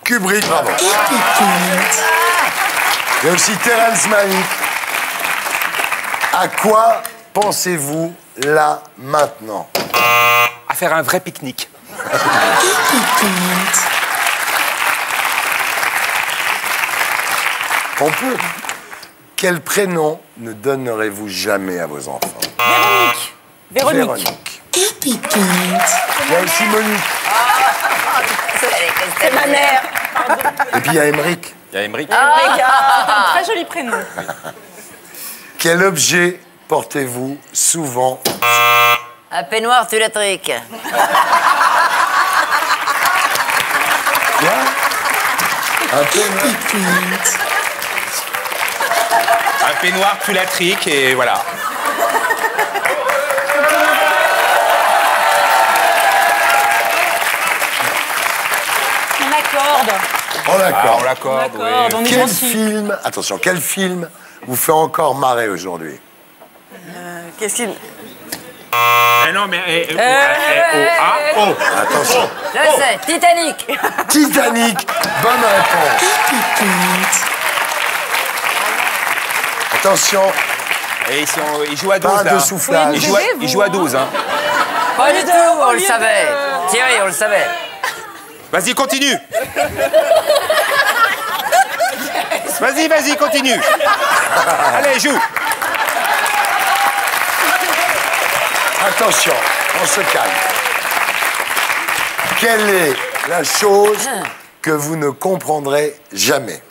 Kubrick, bravo. Happy point. Il y a aussi Terrence Malick. À quoi pensez-vous là, maintenant? À faire un vrai pique-nique. Happy point. On peut. Quel prénom ne donnerez-vous jamais à vos enfants? Véronique. Véronique. Happy point. Il y a aussi Monique. C'est ma mère. Et puis il y a Émeric. Il y a Émeric. C'est un très joli prénom. Quel objet portez-vous souvent? Un peignoir tulétrique. Quoi? Un peu, Happy point. Un peignoir tulétrique et voilà. On accorde. Oh Ah, d'accord. on l'accorde. On l'accorde, oui. on est Quel gentil. film, attention, quel film vous fait encore marrer aujourd'hui? Qu'est-ce qu'il... Eh non, mais O-A-O. Attention. Je sais, Titanic. Titanic, bonne réponse. Happy point. Attention, Et ici, il joue à 12 pas là. de soufflage. Il joue à 12, hein. Pas du tout, on le savait. Thierry, on le savait. Vas-y, continue. Vas-y, continue. Allez, joue. Attention, on se calme. Quelle est la chose que vous ne comprendrez jamais?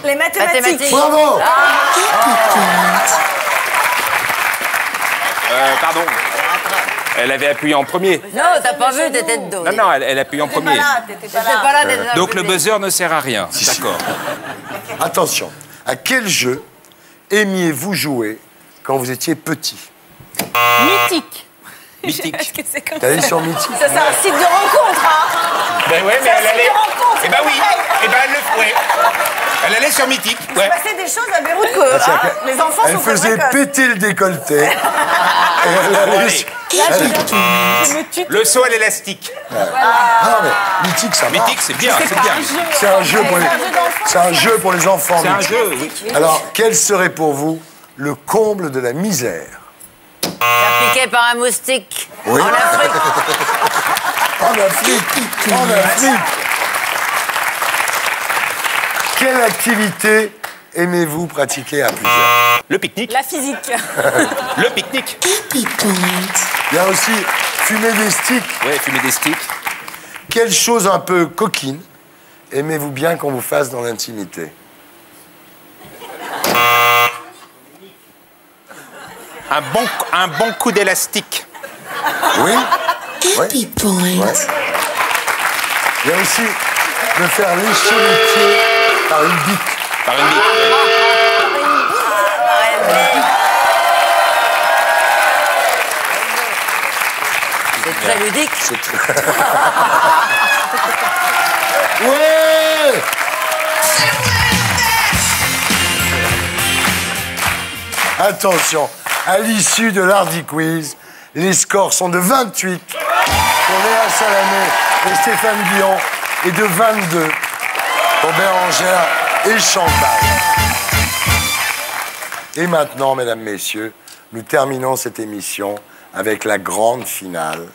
Les mathématiques. Mathématiques. Bravo! Happy point. Pardon. Elle avait appuyé en premier. Non, t'as pas vu, t'étais de dos. Non, non, elle appuie en premier. T'étais T'étais pas là, t'étais dans Donc le public. buzzer ne sert à rien. D'accord. Attention, à quel jeu aimiez-vous jouer quand vous étiez petit? Mythique. Mythique. Parce que c'est comme T'es allé sur Mythique? Ça, c'est un site de rencontre, hein. Ben ouais, mais elle allait. rencontre, Eh ben oui. Eh ben elle allait sur Mythique. Il se passait des choses à Beyrouth que hein, les enfants Elle sont faisait pas péter le décolleté. Et elle allait allez. sur- Je me tue. Le saut à l'élastique. Ah, mais Mythique, ça marche. Mythique, c'est bien, c'est bien. C'est un jeu pour les... C'est un jeu pour les enfants. C'est un Mythique. jeu, oui. Alors, quel serait pour vous le comble de la misère? Faire piquer par un moustique. Oui. En Afrique. En Afrique. En Afrique. Quelle activité aimez-vous pratiquer à plusieurs? Le pique-nique. La physique. Le pique-nique. Happy point. Il y a aussi fumer des sticks. Ouais, fumer des sticks. Quelle chose un peu coquine aimez-vous bien qu'on vous fasse dans l'intimité? Un bon coup d'élastique. Oui. Happy point. Ouais. Il y a aussi de faire lécher les pieds par une bique. Par une bite. C'est très ludique. C'est très... Ouais. Attention, à l'issue de l'Hardy Quiz, les scores sont de 28 pour Léa Salamé et Stéphane Guillon et de 22 pour Bérangère et Chantal. Et maintenant, mesdames, messieurs, nous terminons cette émission avec la grande finale,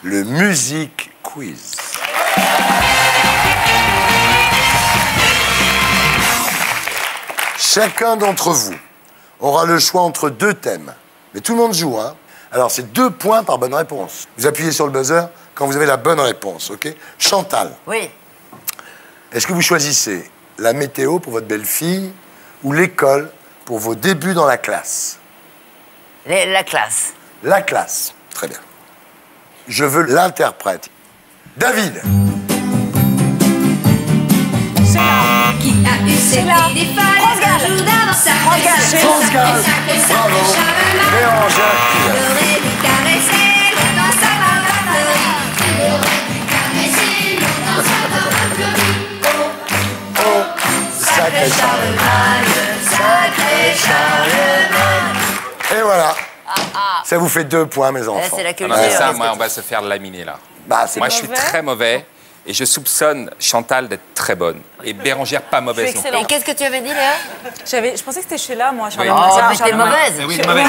le Music Quiz. Chacun d'entre vous aura le choix entre deux thèmes. Mais tout le monde joue, hein? Alors, c'est 2 points par bonne réponse. Vous appuyez sur le buzzer quand vous avez la bonne réponse, ok? Chantal, Oui. est-ce que vous choisissez la météo pour votre belle-fille ou l'école pour vos débuts dans la classe? La classe. La classe. Très bien. Je veux l'interprète. David. Qui a eu cette idée folle un jour d'avant sa presse France Gall. Bravo. Bérangère. Il aurait dû caresser longtemps sa maman fleurie. Il aurait dû caresser longtemps sa maman fleurie. Oh, sacré Charlemagne. Sacré Charlemagne. Ça vous fait 2 points, mes Eh, enfants. c'est la Ah culture. bah, ça, qu'est-ce moi, que on va se faire laminer là. Bah, c'est Moi, je suis très mauvais et je soupçonne Chantal d'être très bonne. Et Bérangère pas mauvaise non plus. Et qu'est-ce que tu avais dit, Léa? Je pensais que c'était Sheila, moi. Oui. Oh, mais t'es mauvaise. Oui, mauvaise.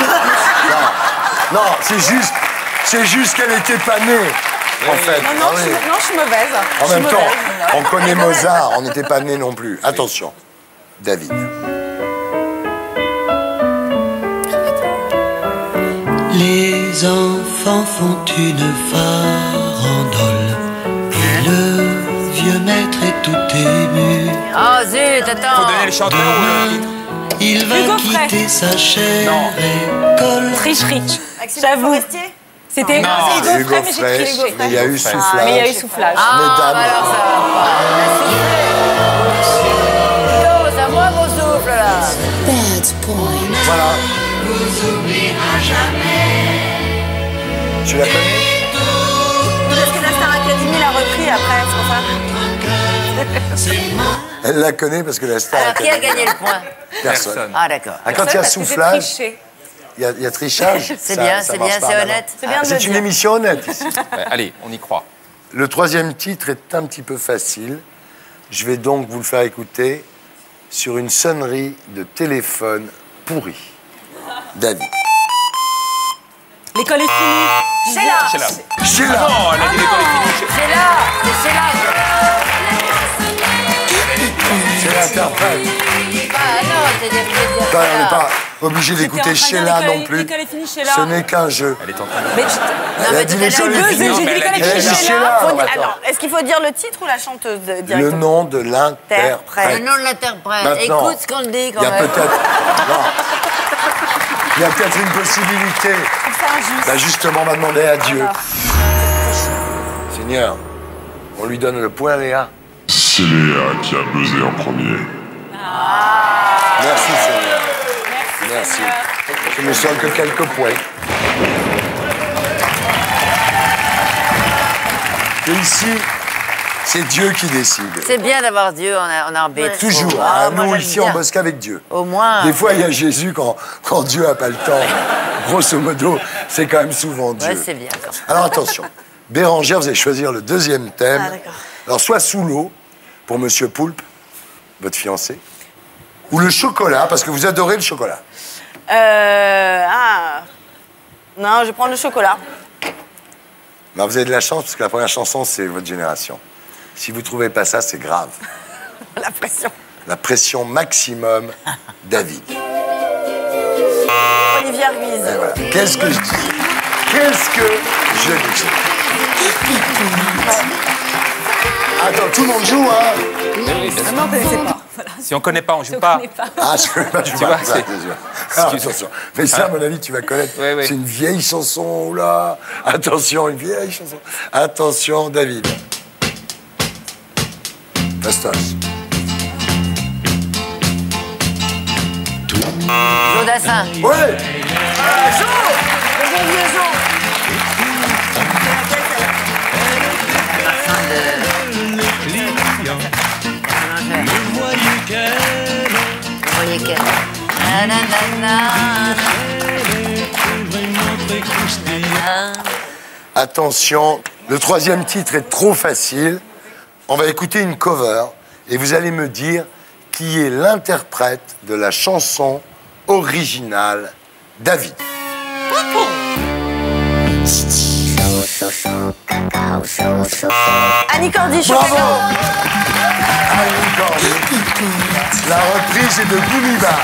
Non, c'est juste qu'elle était pas née, en fait. Non, Ah oui. je suis mauvaise. En Je suis même temps, mauvaise. on connaît Mozart, on n'était pas nés non plus. Attention, David. Les enfants font une farandole et le vieux maître est tout ému. Oh, zut, Faut attends. donner le chanteur ou le titre? Il va Hugo Frey. quitter sa chère Non. école. Tricherie. Accident J'avoue. forestier. C'était Non, c'est C'est Hugo Frey, mais j'ai Frey, écrit Hugo mais il y a Frey. eu Frey. soufflage. Mais il y a eu soufflage. Ah, Mesdames. bah alors ça va pas. Yo, c'est à moi mon souffle, là. Bad point. Voilà. Tu la connais? Parce que la Star Academy l'a repris après, c'est pour ça. Elle la connaît parce que la star. Alors, qui a gagné le point? Personne. Ah, d'accord. Ah, quand il y a Parce que j'ai soufflage, triché. il y a trichage. C'est ça- bien, ça c'est marche bien, pas c'est maintenant. honnête. C'est bien de le C'est une dire. émission honnête ici. Ouais, allez, on y croit. Le troisième titre est un petit peu facile. Je vais donc vous le faire écouter sur une sonnerie de téléphone pourri. David. L'école est finie. Sheila. Sheila. Sheila. Non, elle a dit l'école est finie. C'est là, c'est là. C'est l'interprète. Ah non, c'est des Enfin, on n'est pas obligé d'écouter Sheila non plus. L'école est finie, Sheila. Ce n'est qu'un jeu. Elle est en train de... Mais Elle a dit l'école est j'ai finie. Non, dit mais elle a l'école dit est Elle a finie, dit Sheila. Sheila. Faut non, dire- attends. alors, est-ce qu'il faut dire le titre ou la chanteuse Le directement? nom de l'interprète. Le nom de l'interprète. Maintenant, Écoute ce qu'on te dit quand Il y a même. peut-être. Non. Il y a peut-être une possibilité. Bah justement, on va demander à Dieu. Seigneur, on lui donne le point, Léa. C'est Léa qui a buzzé en premier. Merci, Seigneur. Merci. Je me sens que quelques points. Et ici, c'est Dieu qui décide. C'est bien d'avoir Dieu en arbitre. Toujours. Ah, Ah, moi, nous, j'aime ici, on bien. bosse qu'avec Dieu. Au moins. Des fois, il y a Jésus quand Dieu n'a pas le temps. Grosso modo, c'est quand même souvent Dieu. Ouais, c'est bien. Quand même. Alors attention, Bérangère, vous allez choisir le deuxième thème. Ah, d'accord. Alors soit sous l'eau, pour Monsieur Poulpe, votre fiancé, ou le chocolat, parce que vous adorez le chocolat. Non, je vais prendre le chocolat. Non, vous avez de la chance, parce que la première chanson, c'est votre génération. Si vous ne trouvez pas ça, c'est grave. La pression. La pression maximum, David. Olivier Ruiz. Et voilà. Qu'est-ce que je dis? Qu'est-ce que je dis? Attends, tout le monde joue, hein? Non, on ne connaissait pas. Voilà. Si on connaît pas, on joue Je pas. connais pas. Ah, je ne connais pas, Tu vois, ça, c'est- c'est sûr. Alors, attention. Mais ça, à mon avis, tu vas connaître. Oui, oui. C'est une vieille chanson, là. Attention, une vieille chanson. Attention, David. Fastos. Claude Dassin. Ouais! Le bon vieux Jean. Vous voyez qu'elle. Nanana. Attention, le troisième titre est trop facile. On va écouter une cover et vous allez me dire qui est l'interprète de la chanson originale David. Annie Cordy, Bravo! Chocolat. Annie Cordy. La reprise est de Goumibar.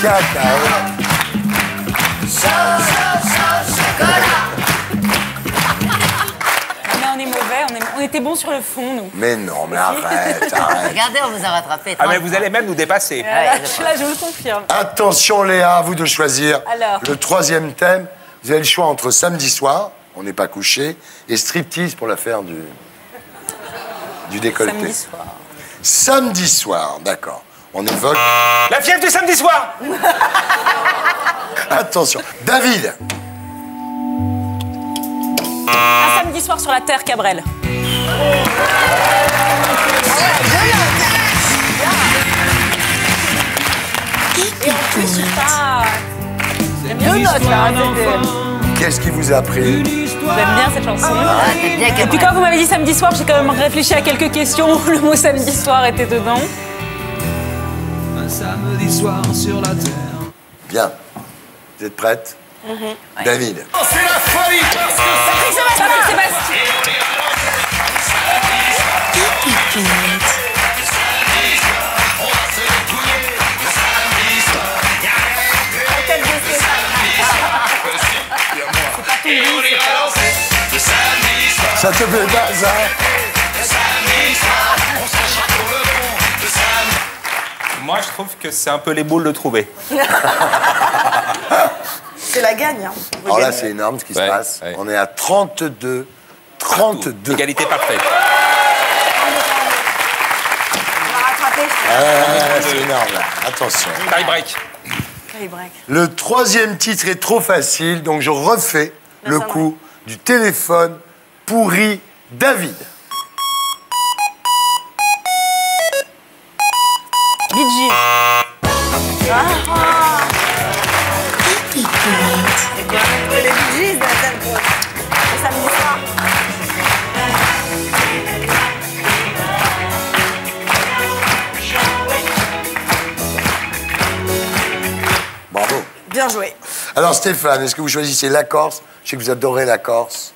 Cacao. Mais on est mauvais, on était bons sur le fond, nous. Mais non, mais arrête, arrête. Regardez, on vous a rattrapé. Ah, mais vous allez même nous dépasser. Là, je vous le confirme. Attention Léa, à vous de choisir Alors. le troisième thème. Vous avez le choix entre samedi soir, on n'est pas couché, et striptease pour l'affaire du décolleté. Samedi soir. Samedi soir, d'accord. On évoque. La fièvre du samedi soir. Attention. David. Un samedi soir sur la terre, Cabrel. Ah, Deux notes, là. Qu'est-ce qui vous a pris? j'aime bien cette chanson. T'es bien Et puis Cabrel. quand vous m'avez dit samedi soir, j'ai quand même réfléchi à quelques questions où le mot samedi soir était dedans. Un samedi soir sur la terre. Bien. Vous êtes prête? David. C'est la folie parce que Patrick Sébastien. Ça te plaît pas, ça? moi, je trouve que c'est un peu les boules de trouver. C'est la gagne. Hein. Alors là, c'est énorme ce qui se Ouais, passe. ouais. On est à 32. 32. Égalité parfaite. On va rattraper. C'est énorme, là. Attention. Tie break. Tie-break. Le troisième titre est trop facile, donc je refais le Nelson, coup du téléphone pourri David. Bee Gees. Les Bee Gees de la scène. Le samedi soir. Bravo. Bien joué. Alors Stéphane, est-ce que vous choisissez la Corse? Je sais que vous adorez la Corse.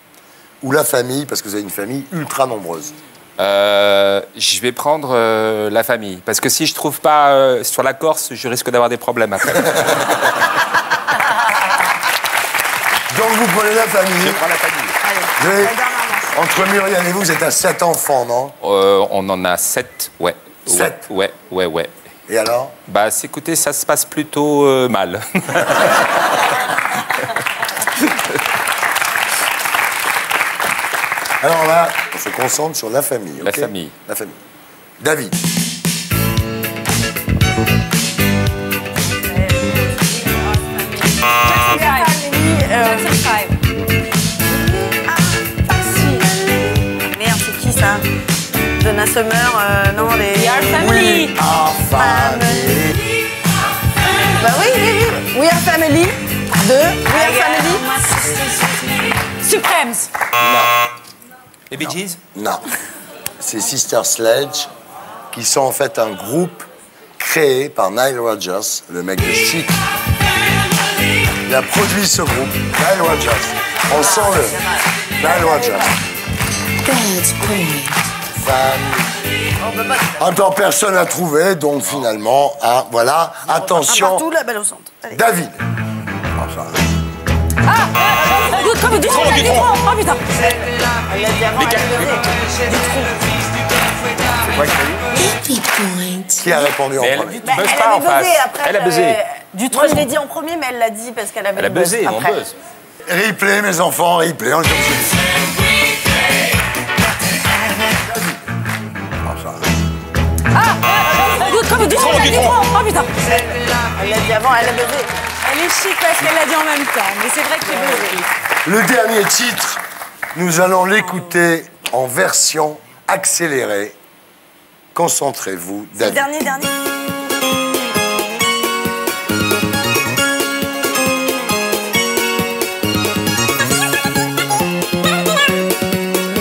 Ou la famille, parce que vous avez une famille ultra nombreuse. Je vais prendre la famille. Parce que si je trouve pas sur la Corse, je risque d'avoir des problèmes après. Donc vous prenez la famille. Je prends la famille. Vous avez- La dernière manche. entre Muriel et vous, vous êtes à 7 enfants, non? On en a 7, ouais. 7? Ouais. Et alors? Bah, écoutez, ça se passe plutôt mal. Alors là, on se concentre sur la famille. La ok? famille. La famille. David. Jackson 5. Merde, c'est qui ça? Donna Summer, non, les. We Are Family. Our family. Bah oui. We Are Family. We Are Family. Supremes. Les Bee Gees? Non. C'est Sister Sledge, qui sont en fait un groupe créé par Nile Rodgers, le mec de Chic. Il a produit ce groupe, Nile Rodgers. On sent le Nile Rodgers. God's point. Family. En même temps, personne n'a trouvé, donc finalement, hein, voilà. Un Attention, partout, la balle au centre. Allez. David. Enfin, Comme du tronc, du tronc. Oh putain. Elle l'a dit avant, elle a levé. Happy point. qui a répondu en Mais elle premier? buzz Bah, elle pas en avait face. buzzé après. Elle a buzzé. Moi, je l'ai dit en premier, mais elle l'a dit parce qu'elle avait Elle a le buzz buzzé, on après. buzz. Replay, mes enfants, replay. On est comme ça. Comme du tronc, du tronc. Oh putain. Elle l'a dit avant, elle a buzzé. Elle est chic parce qu'elle l'a dit en même temps. Mais c'est vrai que c'est buzzé. Le dernier titre, nous allons l'écouter en version accélérée. Concentrez-vous, Le David. dernier.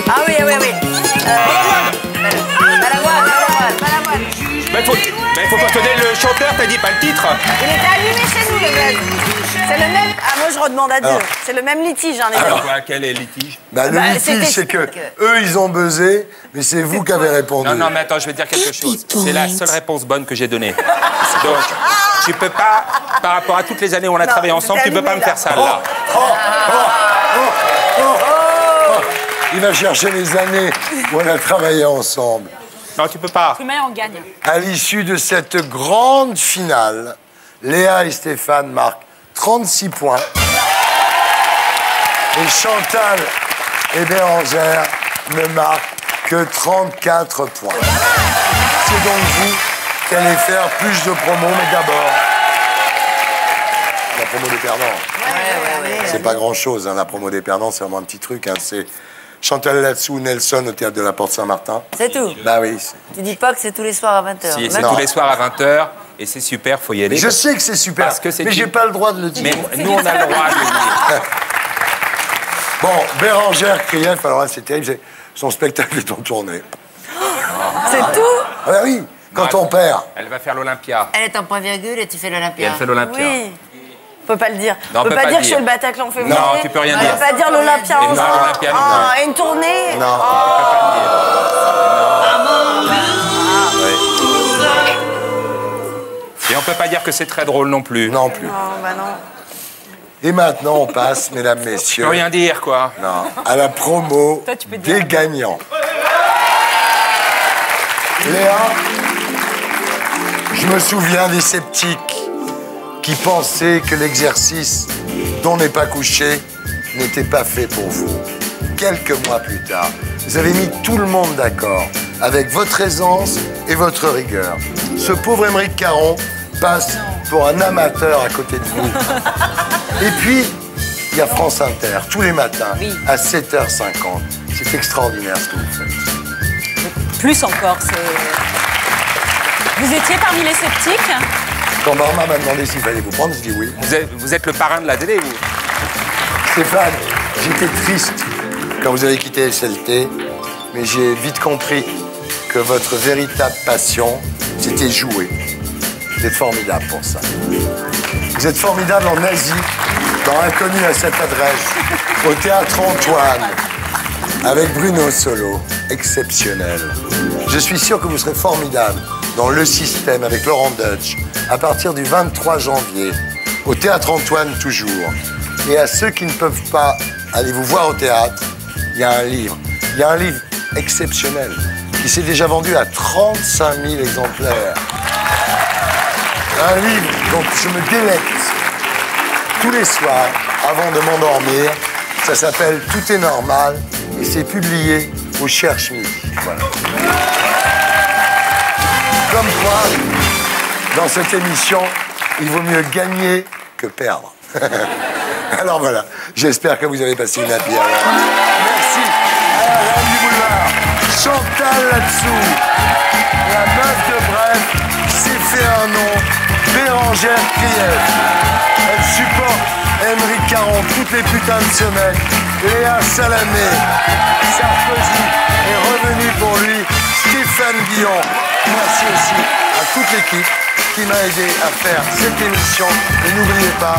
Ah oui. Balavoine. Mais faut pas te donner le chanteur, t'as dit pas le titre. Il était allumé chez nous, le buzz. C'est le même. Ah, moi, je redemande à Dieu. Alors. C'est le même litige, hein, les gars. Alors, quel est le litige? Bah, le Bah, litige, c'était- c'est que eux, ils ont buzzé, mais c'est vous qui avez répondu. Non, mais attends, je vais te dire quelque chose. C'est la seule réponse bonne que j'ai donnée. Donc, tu peux pas, par rapport à toutes les années où on a travaillé ensemble, tu peux pas me faire ça, là. Il va chercher les années où on a travaillé ensemble. Non, tu peux pas. Plus on gagne. À l'issue de cette grande finale, Léa et Stéphane marquent 36 points. Et Chantal et Bérangère ne marquent que 34 points. C'est donc vous qui allez faire plus de promos, mais d'abord, la promo des perdants. C'est pas grand-chose, hein, la promo des perdants, c'est vraiment un petit truc. Hein, c'est Chantal Latsou, Nelson au Théâtre de la Porte Saint-Martin. C'est tout. Bah oui. Tu dis pas que c'est tous les soirs à 20h. Si, c'est Non. tous les soirs à 20h. Et c'est super, faut y aller. Mais je sais que c'est super, Parce que c'est mais j'ai pas le droit de le dire. Mais nous, on a le droit de le dire. Bon, Bérangère Krief, alors là, c'est terrible, son spectacle est en tournée. C'est tout? Ah bah oui, quand on perd. Elle va faire l'Olympia. Elle est en point virgule et tu fais Et l'Olympia. elle fait l'Olympia. Oui. On peut pas le dire. Non, on peut pas dire que je fais le Bataclan en février. Non, tu peux rien dire. On peut pas dire l'Olympia Et en non, juin. l'Olympia, non. Ah, et une tournée. Non. Et on peut pas dire que c'est très drôle non plus. Non plus. Non, bah non. Et maintenant, on passe, mesdames, Tu messieurs, peux rien dire, quoi. non, à la promo Toi, tu peux dire. des gagnants. Léa, je me souviens des sceptiques qui pensaient que l'exercice dont n'est pas couché n'était pas fait pour vous. Quelques mois plus tard, vous avez mis tout le monde d'accord avec votre aisance et votre rigueur. Ce pauvre Émeric Caron passe pour un amateur à côté de vous. Et puis, il y a France Inter, tous les matins, à 7h50. C'est extraordinaire ce que vous faites. Plus encore, c'est... Vous étiez parmi les sceptiques? Quand Norma m'a demandé s'il fallait vous prendre, je dis oui. Vous êtes le parrain de la télé, vous. Stéphane, j'étais triste quand vous avez quitté SLT, mais j'ai vite compris que votre véritable passion, c'était jouer. Vous êtes formidable pour ça. Vous êtes formidable en Asie, dans Inconnu à cette adresse, au Théâtre Antoine, avec Bruno Solo, exceptionnel. Je suis sûr que vous serez formidable dans Le Système avec Laurent Deutsch, à partir du 23 janvier, au Théâtre Antoine toujours. Et à ceux qui ne peuvent pas aller vous voir au théâtre, il y a un livre. Il y a un livre exceptionnel qui s'est déjà vendu à 35 000 exemplaires. Un livre dont je me délecte tous les soirs avant de m'endormir. Ça s'appelle Tout est normal et c'est publié au Cherche Midi. Voilà. Comme quoi, dans cette émission, il vaut mieux gagner que perdre. Alors voilà, j'espère que vous avez passé une happy hour. Merci à la Reine du Boulevard, Chantal là-dessous, la meuf de Bref, s'est fait un nom, Bérangère Krief. Elle supporte Émeric Caron toutes les putains de semaines. Léa Salamé, Sarkozy est revenu pour lui, Stéphane Guillon. Merci aussi à toute l'équipe qui m'a aidé à faire cette émission. Et n'oubliez pas,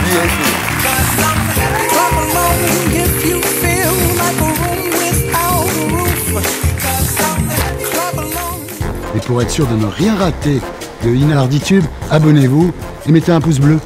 VIP. Et pour être sûr de ne rien rater de Inarditube, abonnez-vous et mettez un pouce bleu.